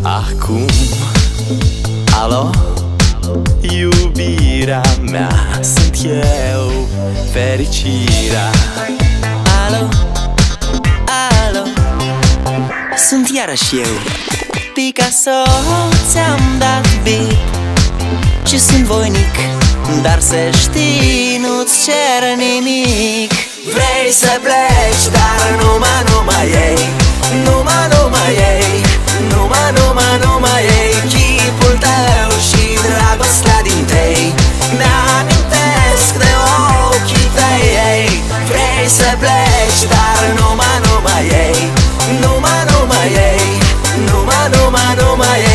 Acum, alo, iubirea mea, sunt eu, fericirea. Alo, alo, sunt iarăși eu, Picasso, ți-am dat bip și sunt voinic, dar să știi, nu-ți cer nimic. Vrei să pleci, dar numai ei, numai ei, numai ei, chipul tău și dragostea din tei mi-amintesc de ochii tăi, ei. Vrei să pleci, dar numai ei, numai ei, numai ei.